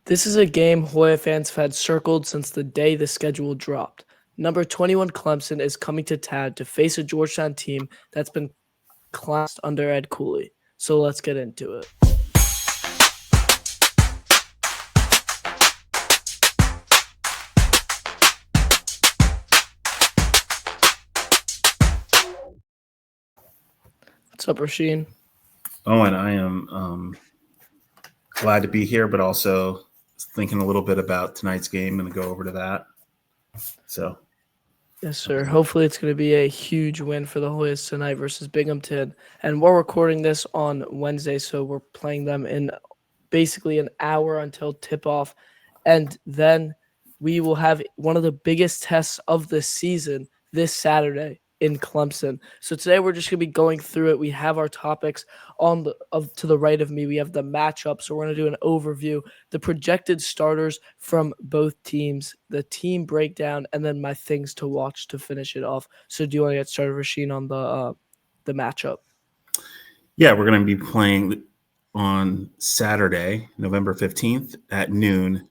This is a game Hoya fans have had circled since the day the schedule dropped. Number 21 Clemson is coming to town to face a Georgetown team that's been classed under Ed Cooley. So let's get into it. What's up, Rasheen? Oh, and I am glad to be here, but also thinking a little bit about tonight's game and go over to that. So, Yes, sir. Hopefully, it's going to be a huge win for the Hoyas tonight versus Binghamton. And we're recording this on Wednesday, so we're playing them in basically an hour until tip off. And then we will have one of the biggest tests of the season this Saturday in Clemson. So today we're just going to be going through it. We have our topics to the right of me. We have the matchup. So we're going to do an overview, the projected starters from both teams, the team breakdown, and then my things to watch to finish it off. So do you want to get started, Rasheen, on the matchup? yeah, we're going to be playing on Saturday, November 15th at noon.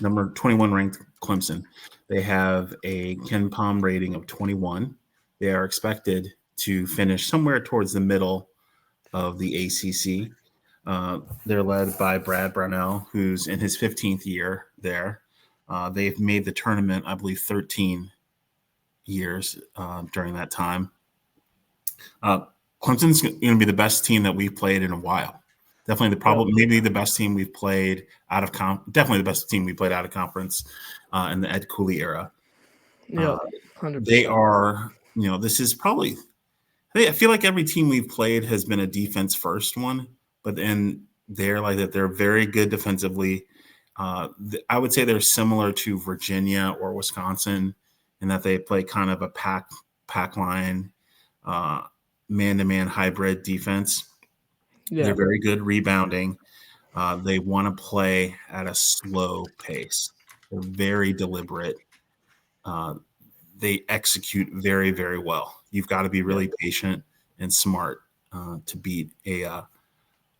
Number 21 ranked Clemson. They have a KenPom rating of 21. They are expected to finish somewhere towards the middle of the ACC. They're led by Brad Brownell, who's in his 15th year there. They've made the tournament, I believe, 13 years during that time. Clemson's going to be the best team that we've played in a while. Definitely maybe the best team we've played out of definitely the best team we played out of conference in the Ed Cooley era. Yeah, 100%. They are, this is probably. I feel like every team we've played has been a defense first one, but then they're like that. They're very good defensively. I would say they're similar to Virginia or Wisconsin in that they play kind of a pack line, man-to-man hybrid defense. Yeah. They're very good rebounding. They want to play at a slow pace. They're very deliberate. They execute very, very well. You've got to be really patient and smart to beat a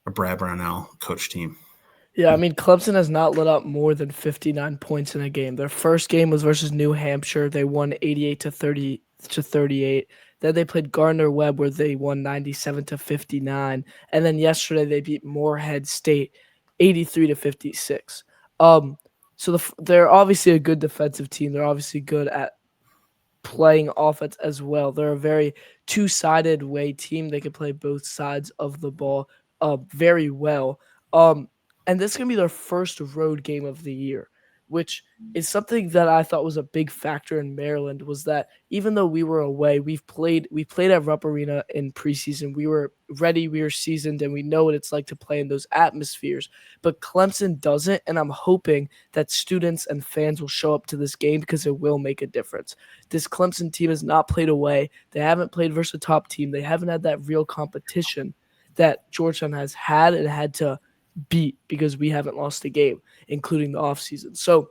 Brad Brownell coach team. Yeah, I mean, Clemson has not let up more than 59 points in a game. Their first game was versus New Hampshire. They won 88-38. Then they played Gardner-Webb, where they won 97-59. And then yesterday they beat Morehead State 83-56. So they're obviously a good defensive team. They're obviously good at playing offense as well. They're a very two-sided way team. They can play both sides of the ball very well. And this is going to be their first road game of the year, which is something that I thought was a big factor in Maryland, was that even though we were away, we played at Rupp Arena in preseason. We were ready, we were seasoned, and we know what it's like to play in those atmospheres. But Clemson doesn't, and I'm hoping that students and fans will show up to this game because it will make a difference. This Clemson team has not played away. They haven't played versus a top team. They haven't had that real competition that Georgetown has had and had to beat because we haven't lost a game, including the offseason. So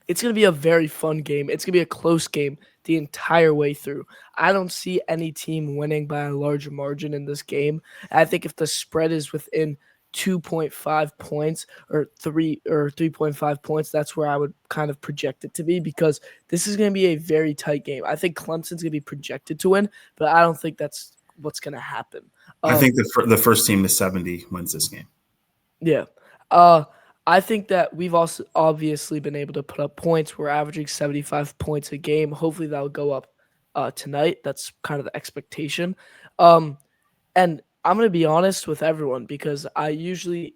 it's going to be a very fun game. It's going to be a close game the entire way through. I don't see any team winning by a large margin in this game. I think if the spread is within 2.5 points or 3.5 points, that's where I would kind of project it to be, because this is going to be a very tight game. I think Clemson's going to be projected to win, but I don't think that's what's going to happen. I think the first team to 70 wins this game. Yeah. I think that we've also obviously been able to put up points. We're averaging 75 points a game. Hopefully that will go up tonight. That's kind of the expectation. And I'm going to be honest with everyone, because I usually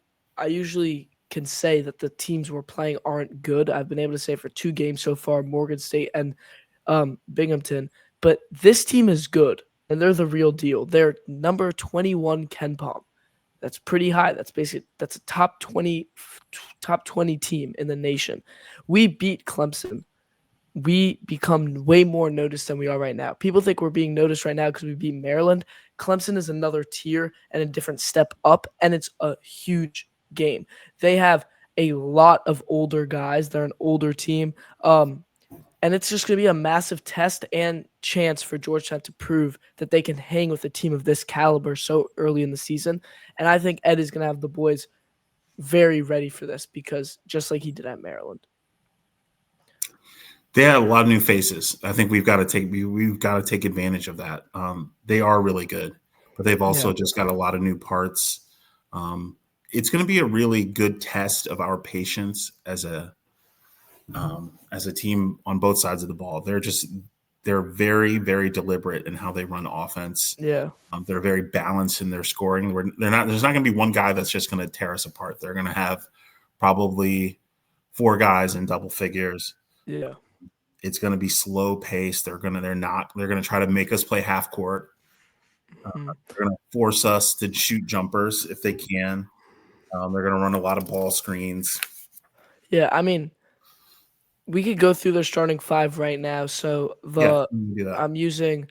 can say that the teams we're playing aren't good. I've been able to say for 2 games so far, Morgan State and Binghamton. But this team is good, and they're the real deal. They're number 21 KenPom. That's pretty high. That's a top 20 team in the nation. We beat Clemson. We become way more noticed than we are right now. People think we're being noticed right now because we beat Maryland. Clemson is another tier and a different step up, and it's a huge game. They have a lot of older guys. They're an older team. And it's just going to be a massive test and chance for Georgetown to prove that they can hang with a team of this caliber so early in the season. And I think Ed is going to have the boys very ready for this because just like he did at Maryland. They have a lot of new faces. I think we've got to take advantage of that. They are really good, but they've also just got a lot of new parts. It's going to be a really good test of our patience as a team on both sides of the ball. They're very, very deliberate in how they run offense. Yeah. They're very balanced in their scoring. There's not going to be one guy that's just going to tear us apart. They're going to have probably 4 guys in double figures. Yeah. It's going to be slow paced. They're going to try to make us play half court. They're going to force us to shoot jumpers if they can. They're going to run a lot of ball screens. Yeah, I mean, we could go through their starting 5 right now. So I'm using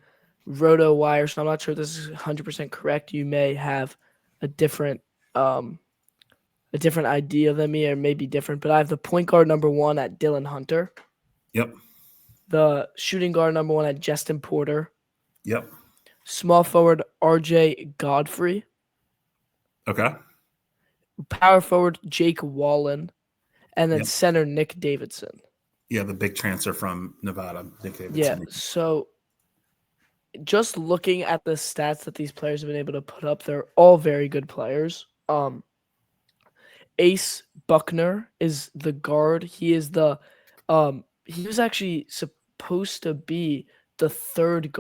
RotoWire, so I'm not sure if this is 100% correct. You may have a different idea than me, or maybe different. But I have the point guard number 1 at Dillon Hunter. Yep. The shooting guard number 1 at Jestin Porter. Yep. Small forward RJ Godfrey. Okay. Power forward Jake Wallen. And then center Nick Davidson. Yeah, the big transfer from Nevada, Nick Davidson. Yeah, so just looking at the stats that these players have been able to put up, they're all very good players. Ace Buckner is the guard. He is the he was actually supposed to be the third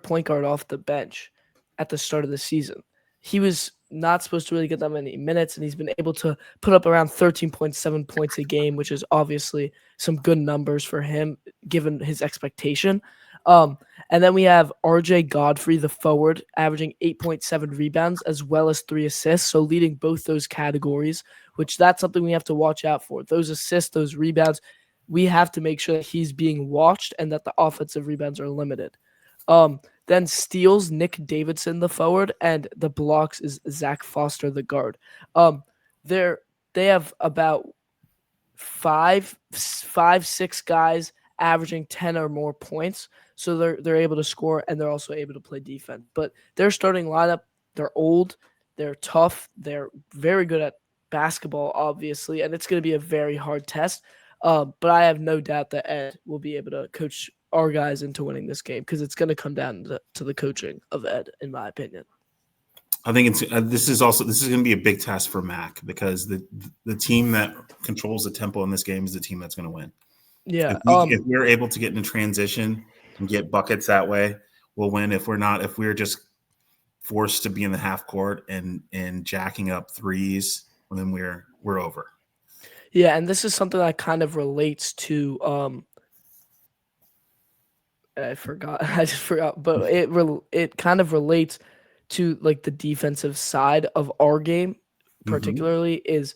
point guard off the bench at the start of the season. He was not supposed to really get that many minutes, and he's been able to put up around 13.7 points a game, which is obviously some good numbers for him given his expectation. And then we have RJ Godfrey, the forward, averaging 8.7 rebounds as well as 3 assists, so leading both those categories, which that's something we have to watch out for. Those assists, those rebounds, we have to make sure that he's being watched and that the offensive rebounds are limited. Then steals Nick Davidson, the forward, and the blocks is Zach Foster, the guard. They have about 6 guys averaging 10 or more points, so they're able to score and they're also able to play defense. But their starting lineup, they're old, they're tough, they're very good at basketball, obviously, and it's going to be a very hard test. But I have no doubt that Ed will be able to coach our guys into winning this game because it's going to come down to the coaching of Ed, in my opinion. I think this is going to be a big test for Mack because the team that controls the tempo in this game is the team that's going to win. Yeah. If we're able to get in transition and get buckets that way, we'll win. If we're not, if we're just forced to be in the half court and jacking up threes, well, then we're over. Yeah, and this is something that kind of relates to I just forgot, but it kind of relates to like the defensive side of our game, particularly is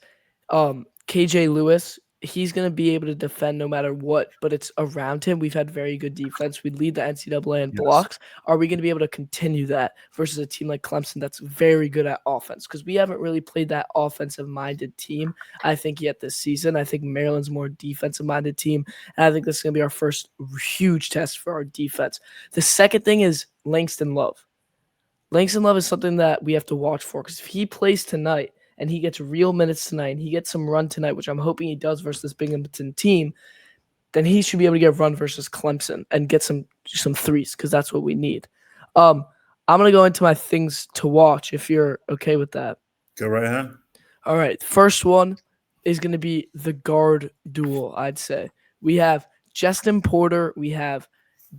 KJ Lewis. He's going to be able to defend no matter what, but it's around him. We've had very good defense. We lead the NCAA in blocks. Are we going to be able to continue that versus a team like Clemson that's very good at offense? Because we haven't really played that offensive-minded team, I think, yet this season. I think Maryland's more defensive-minded team, and I think this is going to be our first huge test for our defense. The second thing is Langston Love. Langston Love is something that we have to watch for because if he plays tonight, and he gets real minutes tonight, and he gets some run tonight, which I'm hoping he does versus this Binghamton team, then he should be able to get run versus Clemson and get some threes because that's what we need. I'm going to go into my things to watch if you're okay with that. Go right ahead. All right. First one is going to be the guard duel, I'd say. We have Jestin Porter, we have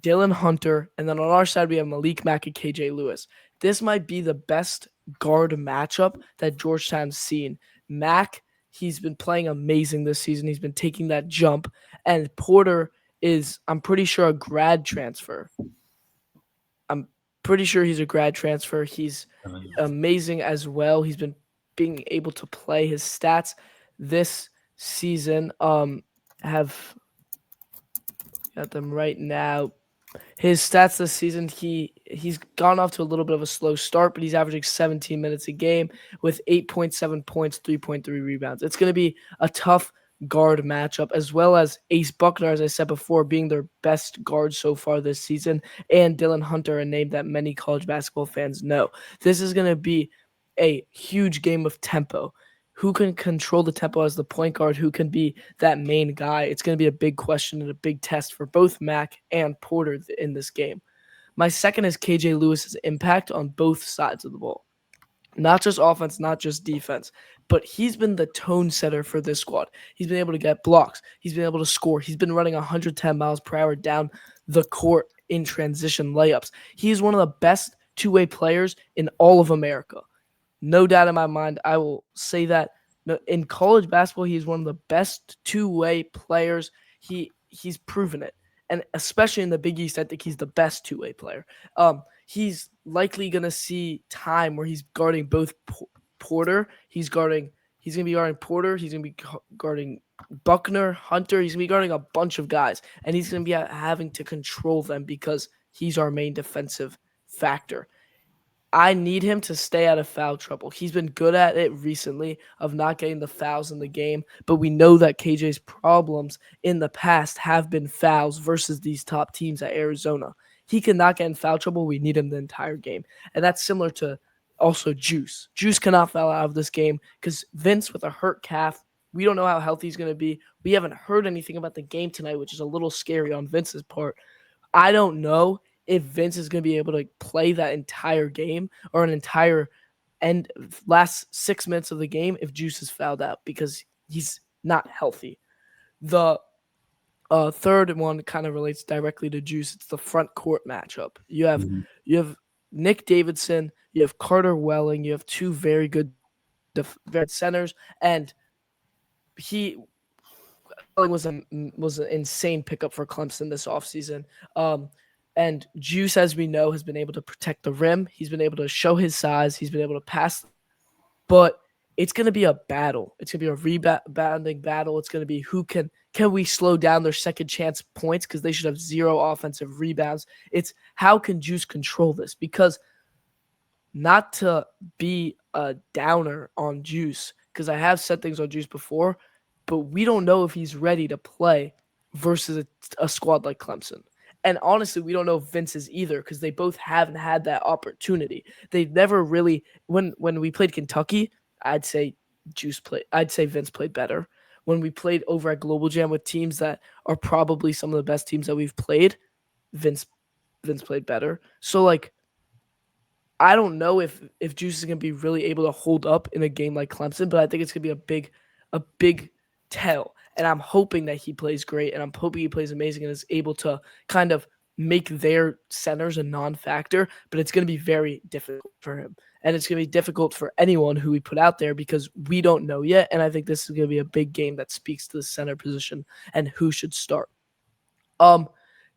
Dillon Hunter, and then on our side we have Malik, Mack, and KJ Lewis. This might be the best guard matchup that Georgetown's seen. Mack, he's been playing amazing this season. He's been taking that jump. And Porter is, I'm pretty sure, a grad transfer. I'm pretty sure he's a grad transfer. He's amazing as well. He's been being able to play. His stats this season have got them right now. His stats this season, he's gone off to a little bit of a slow start, but he's averaging 17 minutes a game with 8.7 points, 3.3 rebounds. It's going to be a tough guard matchup, as well as Ace Buckner, as I said before, being their best guard so far this season, and Dillon Hunter, a name that many college basketball fans know. This is going to be a huge game of tempo. who can control the tempo as the point guard, who can be that main guy. It's going to be a big question and a big test for both Mack and Porter in this game. My second is KJ Lewis's impact on both sides of the ball. Not just offense, not just defense, but he's been the tone setter for this squad. He's been able to get blocks. He's been able to score. He's been running 110 miles per hour down the court in transition layups. He is one of the best two-way players in all of America. No doubt in my mind, I will say that in college basketball, he's one of the best two-way players. He's proven it. And especially in the Big East, I think he's the best two-way player. He's likely going to see time where he's guarding both Porter. He's going to be guarding Porter. He's going to be guarding Buckner, Hunter. He's going to be guarding a bunch of guys. And he's going to be having to control them because he's our main defensive factor. I need him to stay out of foul trouble. He's been good at it recently of not getting the fouls in the game, but we know that KJ's problems in the past have been fouls versus these top teams at Arizona. He cannot get in foul trouble. We need him the entire game. And that's similar to also Juice. Juice cannot foul out of this game because Vince with a hurt calf, we don't know how healthy he's going to be. We haven't heard anything about the game tonight, which is a little scary on Vince's part. I don't know if Vince is going to be able to play that entire game or an entire last 6 minutes of the game if Juice is fouled out because he's not healthy. The third one kind of relates directly to Juice. It's the front court matchup. You have Nick Davidson, you have Carter Welling, you have two very good centers, and Welling was an insane pickup for Clemson this offseason. And Juice, as we know, has been able to protect the rim. He's been able to show his size. He's been able to pass. But it's going to be a battle. It's going to be a rebounding battle. It's going to be can we slow down their second chance points because they should have zero offensive rebounds. It's how can Juice control this? Because not to be a downer on Juice, because I have said things on Juice before, but we don't know if he's ready to play versus a squad like Clemson. And honestly, we don't know if Vince is either because they both haven't had that opportunity. They've never really when we played Kentucky, I'd say Vince played better. When we played over at Global Jam with teams that are probably some of the best teams that we've played, Vince played better. So I don't know if Juice is going to be really able to hold up in a game like Clemson, but I think it's going to be a big tell. And I'm hoping that he plays great, and I'm hoping he plays amazing and is able to kind of make their centers a non-factor, but it's going to be very difficult for him. And it's going to be difficult for anyone who we put out there because we don't know yet, and I think this is going to be a big game that speaks to the center position and who should start. The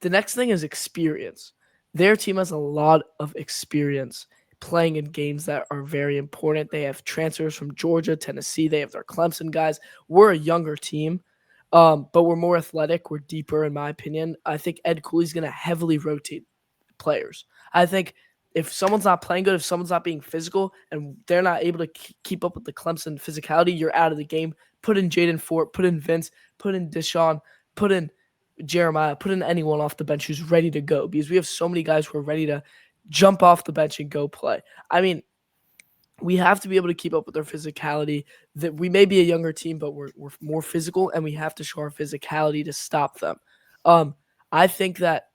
next thing is experience. Their team has a lot of experience playing in games that are very important. They have transfers from Georgia, Tennessee. They have their Clemson guys. We're a younger team, but we're more athletic. We're deeper, in my opinion. I think Ed Cooley's going to heavily rotate players. I think if someone's not playing good, if someone's not being physical, and they're not able to keep up with the Clemson physicality, you're out of the game. Put in Jaden Fort, put in Vince, put in Deshaun, put in Jeremiah, put in anyone off the bench who's ready to go because we have so many guys who are ready to jump off the bench and go play. I mean, we have to be able to keep up with their physicality. That we may be a younger team, but we're more physical, and we have to show our physicality to stop them. I think that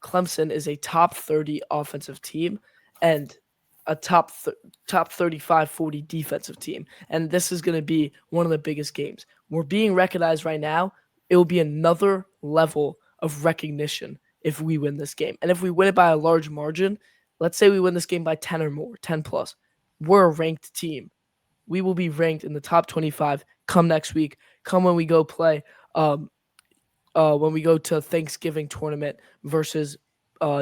Clemson is a top 30 offensive team and a top 35, 40 defensive team. And this is going to be one of the biggest games. We're being recognized right now. It will be another level of recognition if we win this game. And if we win it by a large margin, let's say we win this game by 10 or more, 10 plus, we're a ranked team. We will be ranked in the top 25 come next week, come when we go play, when we go to Thanksgiving tournament versus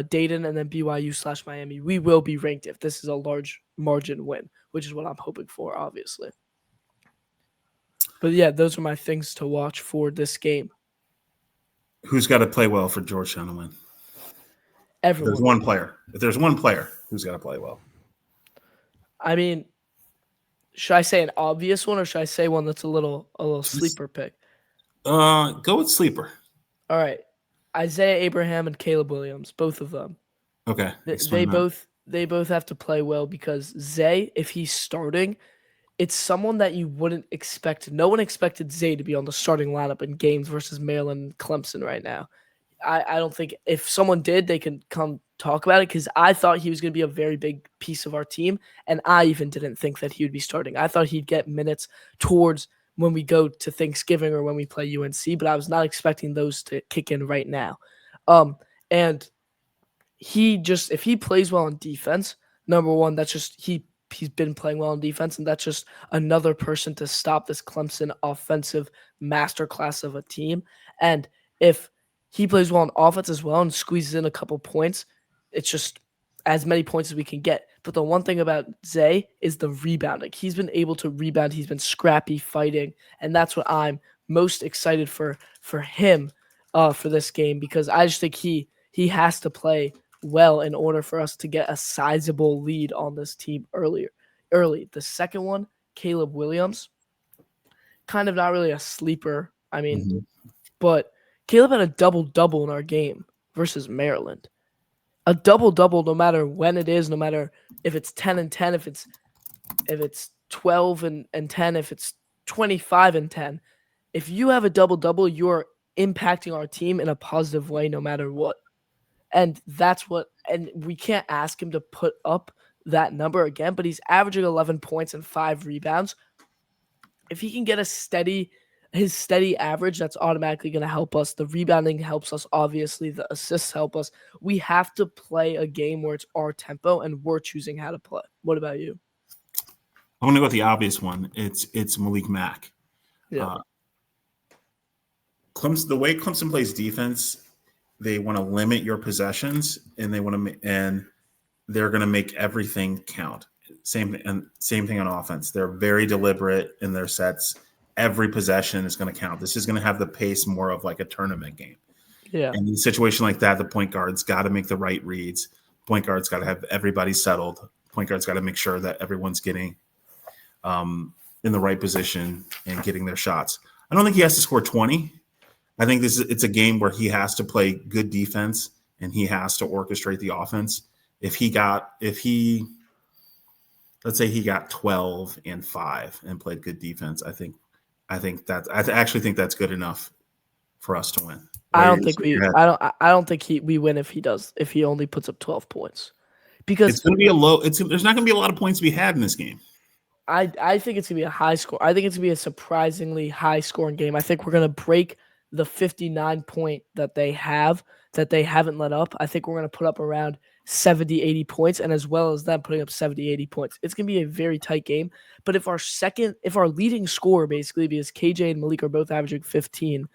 Dayton and then BYU/Miami. We will be ranked if this is a large margin win, which is what I'm hoping for, obviously. But yeah, those are my things to watch for this game. Who's got to play well for Georgetown to win? Everyone. If there's one player, who's got to play well? I mean, should I say an obvious one or should I say one that's a little sleeper pick? Go with sleeper. All right. Isaiah Abraham and Caleb Williams, both of them. Okay. They both have to play well because Zay, if he's starting, it's someone that you wouldn't expect. No one expected Zay to be on the starting lineup in games versus Maryland and Clemson right now. I don't think if someone did, they can come talk about it because I thought he was going to be a very big piece of our team, and I even didn't think that he would be starting. I thought he'd get minutes towards when we go to Thanksgiving or when we play UNC, but I was not expecting those to kick in right now. And if he plays well on defense, number one, that's just he's been playing well on defense, and that's just another person to stop this Clemson offensive masterclass of a team. And if he plays well on offense as well and squeezes in a couple points, it's just as many points as we can get. But the one thing about Zay is the rebounding. He's been able to rebound. He's been scrappy, fighting, and that's what I'm most excited for him for this game, because I just think he has to play well in order for us to get a sizable lead on this team early. The second one, Caleb Williams, kind of not really a sleeper. I mean, but Caleb had a double-double in our game versus Maryland. A double-double no matter when it is, no matter if it's 10 and 10, if it's 12 and 10, if it's 25 and 10. If you have a double-double, you're impacting our team in a positive way no matter what. And and we can't ask him to put up that number again, but he's averaging 11 points and 5 rebounds. If he can get his steady average, that's automatically going to help us. The rebounding helps us, obviously. The assists help us. We have to play a game where it's our tempo and we're choosing how to play. What about you? I'm going to go with the obvious one. It's Malik Mack. Yeah. The way Clemson plays defense, they want to limit your possessions, and they're going to make everything count. Same thing on offense. They're very deliberate in their sets. Every possession is going to count. This is going to have the pace more of like a tournament game. Yeah. And in a situation like that, the point guard's got to make the right reads. Point guard's got to have everybody settled. Point guard's got to make sure that everyone's getting in the right position and getting their shots. I don't think he has to score 20. I think it's a game where he has to play good defense and he has to orchestrate the offense. Let's say he got 12 and 5 and played good defense, I actually think that's good enough for us to win. I don't think we win if he only puts up 12 points. Because it's going to be there's not going to be a lot of points to be had in this game. I think it's going to be a high score. I think it's going to be a surprisingly high scoring game. I think we're going to break the 59 point that they haven't let up. I think we're going to put up around 70, 80 points, and as well as them putting up 70, 80 points. It's going to be a very tight game. But if our leading scorer, basically, because KJ and Malik are both averaging 15,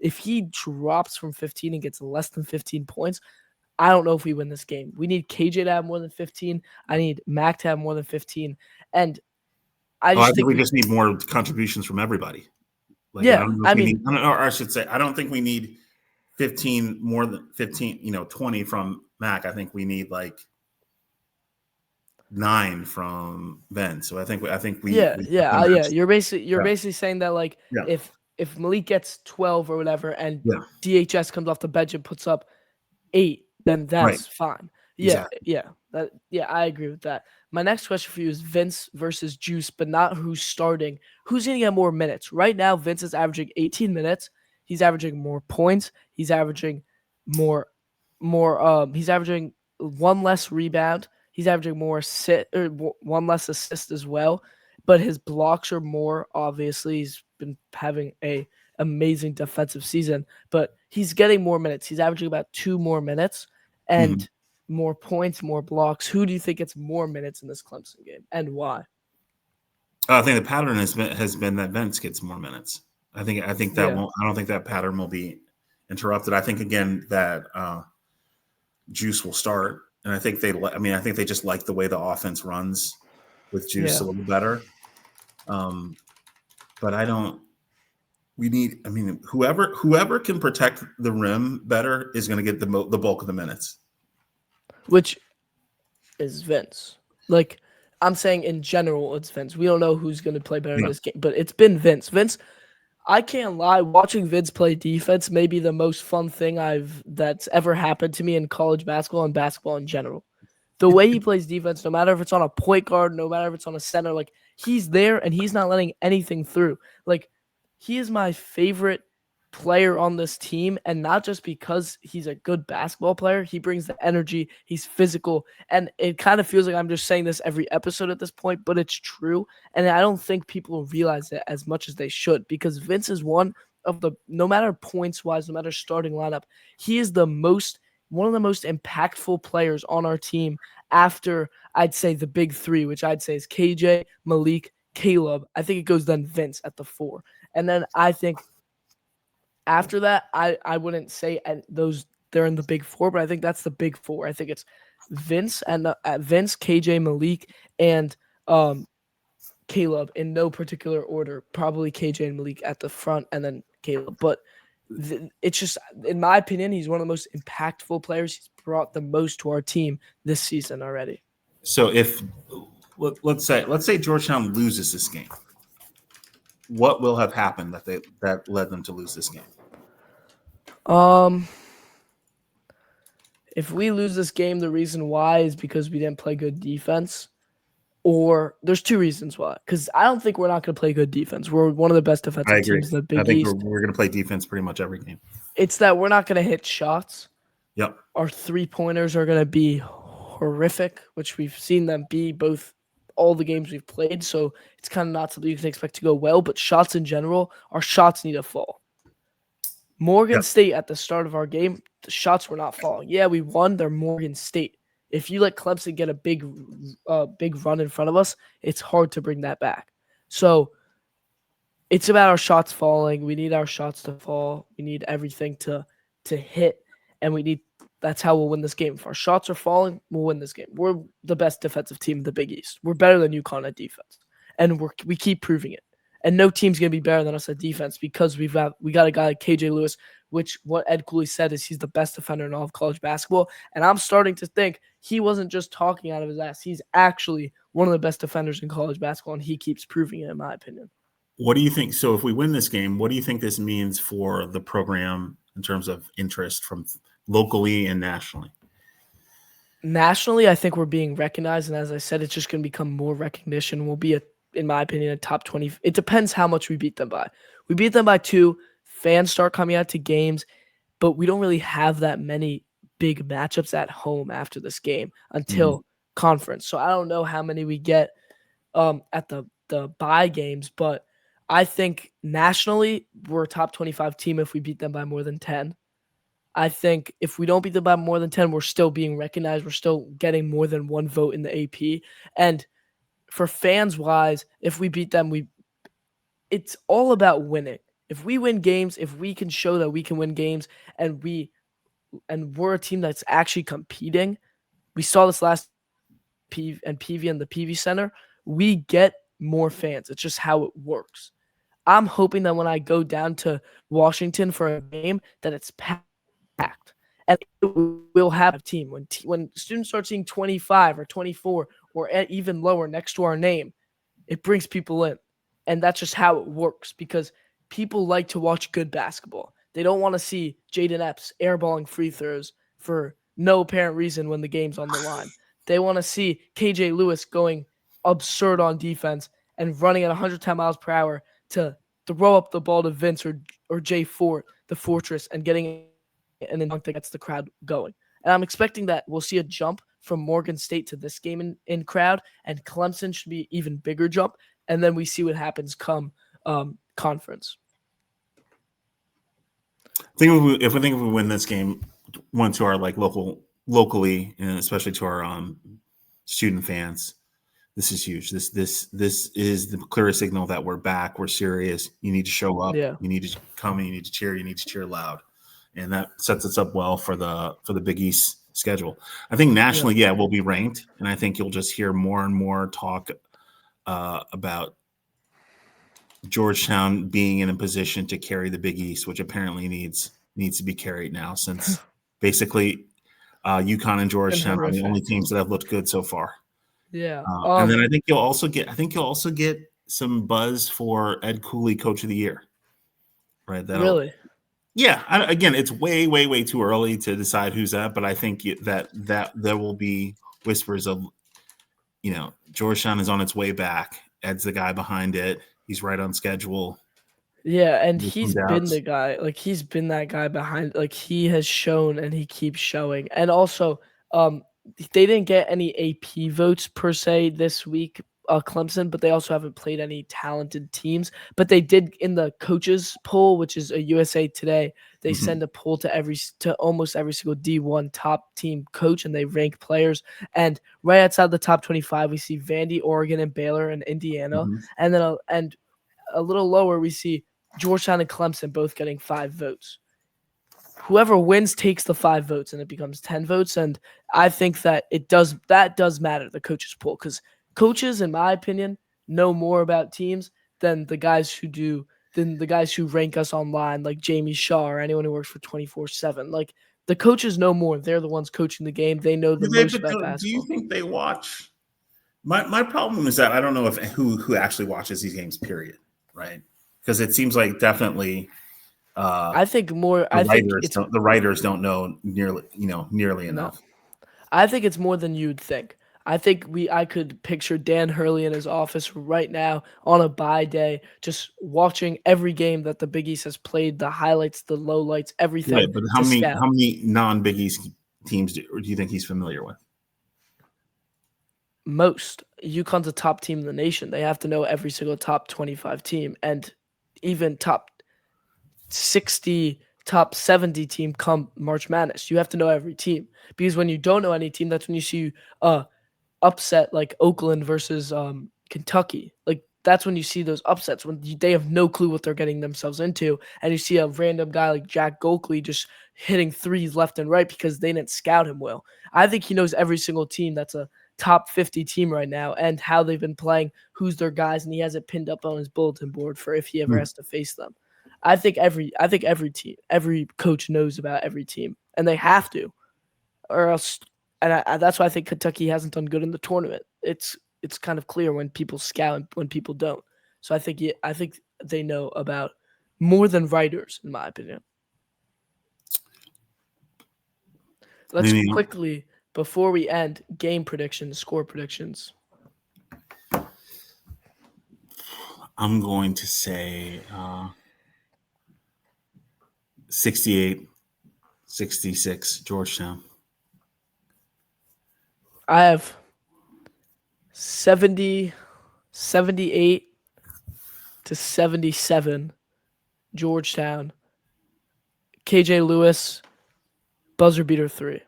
if he drops from 15 and gets less than 15 points, I don't know if we win this game. We need KJ to have more than 15. I need Mack to have more than 15. And I think we just need more contributions from everybody. I don't think we need 15 more than 15, 20 from Mack. I think we need like 9 from Ben. So I think we You're basically saying that like if Malik gets 12 or whatever and DHS comes off the bench and puts up 8, then that's fine. Yeah, exactly. I agree with that. My next question for you is Vince versus Juice, but not who's starting. Who's going to get more minutes? Right now, Vince is averaging 18 minutes. He's averaging more points. He's averaging he's averaging 1 less rebound. He's averaging one less assist as well. But his blocks are more, obviously. He's been having a amazing defensive season, but he's getting more minutes. He's averaging about 2 more minutes and more points, more blocks. Who do you think gets more minutes in this Clemson game, and why? I think the pattern has been that Vince gets more minutes. I think that won't. I don't think that pattern will be interrupted. I think again that Juice will start, and I think they just like the way the offense runs with Juice a little better. But I don't. We need. I mean, whoever can protect the rim better is going to get the bulk of the minutes. Which is Vince. Like, I'm saying in general, it's Vince. We don't know who's going to play better in this game, but it's been Vince. Vince, I can't lie. Watching Vince play defense may be the most fun thing that's ever happened to me in college basketball and basketball in general. The way he plays defense, no matter if it's on a point guard, no matter if it's on a center, like he's there and he's not letting anything through. Like, he is my favorite player on this team, and not just because he's a good basketball player. He brings the energy, he's physical, and it kind of feels like I'm just saying this every episode at this point, but it's true. And I don't think people realize it as much as they should, because Vince is one of the, no matter points wise, no matter starting lineup, he is one of the most impactful players on our team after, I'd say, the big three, which I'd say is KJ, Malik, Caleb. I think it goes then Vince at the 4. And then I think after that, I wouldn't say those they're in the big 4, but I think that's the big 4. I think it's Vince and Vince, KJ, Malik, and Caleb in no particular order. Probably KJ and Malik at the front, and then Caleb. But it's just, in my opinion, he's one of the most impactful players. He's brought the most to our team this season already. So if let's say Georgetown loses this game, what will have happened that led them to lose this game? If we lose this game, the reason why is because we didn't play good defense. Or there's 2 reasons why. Because I don't think we're not going to play good defense. We're one of the best defensive teams in the Big East. I think we're going to play defense pretty much every game. It's that we're not going to hit shots. Yep. Our 3-pointers are going to be horrific, which we've seen them be both all the games we've played. So it's kind of not something you can expect to go well. But shots in general, our shots need to fall. Morgan State at the start of our game, the shots were not falling. Yeah, we won. They're Morgan State. If you let Clemson get a big run in front of us, it's hard to bring that back. So it's about our shots falling. We need our shots to fall. We need everything to hit, and that's how we'll win this game. If our shots are falling, we'll win this game. We're the best defensive team in the Big East. We're better than UConn at defense, and we keep proving it. And no team's going to be better than us at defense, because we got a guy like KJ Lewis, which what Ed Cooley said is he's the best defender in all of college basketball. And I'm starting to think he wasn't just talking out of his ass. He's actually one of the best defenders in college basketball, and he keeps proving it, in my opinion. What do you think? So if we win this game, what do you think this means for the program in terms of interest from locally and nationally? Nationally, I think we're being recognized. And as I said, it's just going to become more recognition. We'll be, in my opinion, a top 20. It depends how much we beat them by. We beat them by 2. Fans start coming out to games, but we don't really have that many big matchups at home after this game until conference. So I don't know how many we get at the bye games, but I think nationally we're a top 25 team if we beat them by more than 10. I think if we don't beat them by more than 10, we're still being recognized. We're still getting more than 1 vote in the AP. And for fans wise, if we beat them, it's all about winning. If we win games, if we can show that we can win games, and we're a team that's actually competing, we saw this last PV in the PV Center, we get more fans. It's just how it works. I'm hoping that when I go down to Washington for a game, that it's packed. And we'll have a team. When students start seeing 25 or 24 or even lower next to our name, it brings people in. And that's just how it works, because people like to watch good basketball. They don't want to see Jaden Epps airballing free throws for no apparent reason when the game's on the line. They want to see KJ Lewis going absurd on defense and running at 110 miles per hour to throw up the ball to Vince or Jay Fort, the Fortress, and getting and then dunk that gets the crowd going. And I'm expecting that we'll see a jump from Morgan State to this game in crowd, and Clemson should be even bigger jump. And then we see what happens come conference. I think if we win this game, one to our locally, and especially to our student fans, this is huge. This is the clearest signal that we're back. We're serious. You need to show up. Yeah. You need to come and you need to cheer. You need to cheer loud, and that sets us up well for the Big East schedule. I think nationally, we'll be ranked, and I think you'll just hear more and more talk about Georgetown being in a position to carry the Big East, which apparently needs to be carried now, since basically UConn and Georgetown are the only teams that have looked good so far. Yeah, and then I think you'll also get some buzz for Ed Cooley Coach of the Year, right? Really? Yeah. Again, it's way, way, way too early to decide who's that, but I think that there will be whispers of, Georgetown is on its way back. Ed's the guy behind it. He's right on schedule. Yeah, and There's some he's been doubts. the guy. Like he's been that guy behind. Like he has shown and he keeps showing. And also, they didn't get any AP votes per se this week, Clemson, but they also haven't played any talented teams. But they did in the coaches poll, which is a USA Today. They Mhm. send a poll to almost every single D1 top team coach, and they rank players. And right outside the top 25, we see Vandy, Oregon, and Baylor, and Indiana, Mhm. and then a little lower we see Georgetown and Clemson both getting 5 votes. Whoever wins takes the 5 votes and it becomes 10 votes. And I think that that does matter, the coaches poll, because coaches, in my opinion, know more about teams than the guys who rank us online, like Jamie Shaw or anyone who works for 24/7. Like the coaches know more. They're the ones coaching the game. They know the most about Do you basketball. think they watch? My problem is that I don't know if who actually watches these games. Period. Right? Because it seems like definitely I think more. I think it's the writers don't know nearly no. enough. I think it's more than you'd think. I could picture Dan Hurley in his office right now on a bye day, just watching every game that the Big East has played, the highlights, the lowlights, Right, everything but to scout. how many non-Big East teams do you think he's familiar with? Most. UConn's a top team in the nation. They have to know every single top 25 team and even top 60, top 70 team come March Madness. You have to know every team because when you don't know any team, that's when you see upset like Oakland versus Kentucky. Like that's when you see those upsets when they have no clue what they're getting themselves into, and you see a random guy like Jack Gokley just hitting threes left and right because they didn't scout him well. I think he knows every single team that's a top 50 team right now and how they've been playing, who's their guys, and he has it pinned up on his bulletin board for if he ever has to face them. I think every team, every coach knows about every team, and they have to, or else. And that's why I think Kentucky hasn't done good in the tournament. It's kind of clear when people scout and when people don't. So I think they know about more than writers, in my opinion. Let's Maybe quickly, before we end, game predictions, score predictions. I'm going to say 68-66 Georgetown. I have 78 to 77 Georgetown. KJ Lewis, buzzer beater 3.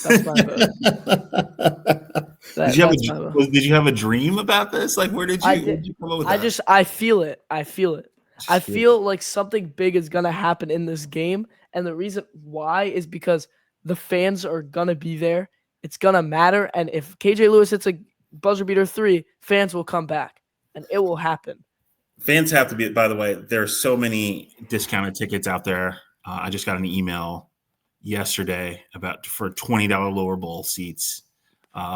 That's my vote. Did you have a dream about this? Like, where'd you come up with that? I feel it. I feel like something big is gonna happen in this game, and the reason why is because the fans are gonna be there. It's gonna matter, and if KJ Lewis hits a buzzer beater 3, fans will come back, and it will happen. Fans have to be. By the way, there are so many discounted tickets out there. I just got an email yesterday for $20 lower bowl seats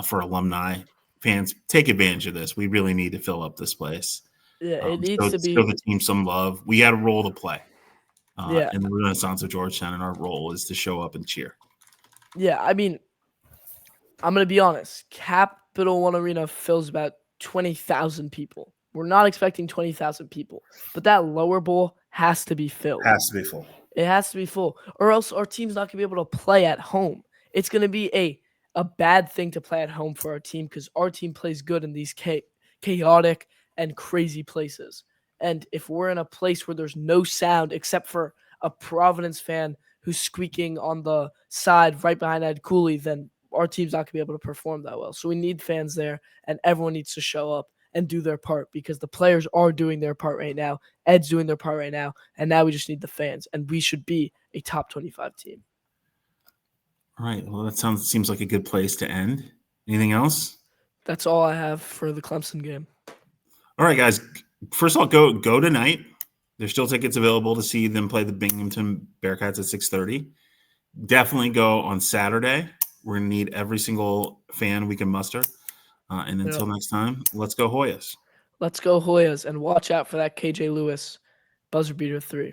for alumni. Fans, take advantage of this. We really need to fill up this place. Yeah, it needs show to be. the team some love. We got a role to play. Yeah, In the Renaissance of Georgetown, and our role is to show up and cheer. yeah. I mean, I'm gonna be honest. Capital One Arena fills about 20,000 people. We're not expecting 20,000 people, but that lower bowl has to be filled. Has to be full. It has to be full, or else our team's not gonna be able to play at home. It's gonna be a bad thing to play at home for our team because our team plays good in these chaotic and crazy places. And if we're in a place where there's no sound except for a Providence fan who's squeaking on the side right behind Ed Cooley, then our team's not going to be able to perform that well. So we need fans there, and everyone needs to show up and do their part because the players are doing their part right now. Ed's doing their part right now, and now we just need the fans, and we should be a top 25 team. All right. Well, that seems like a good place to end. Anything else? That's all I have for the Clemson game. All right, guys. First of all, go tonight. There's still tickets available to see them play the Binghamton Bearcats at 6:30. Definitely go on Saturday. We're going to need every single fan we can muster. And until next time, let's go Hoyas. Let's go Hoyas, and watch out for that KJ Lewis buzzer beater 3.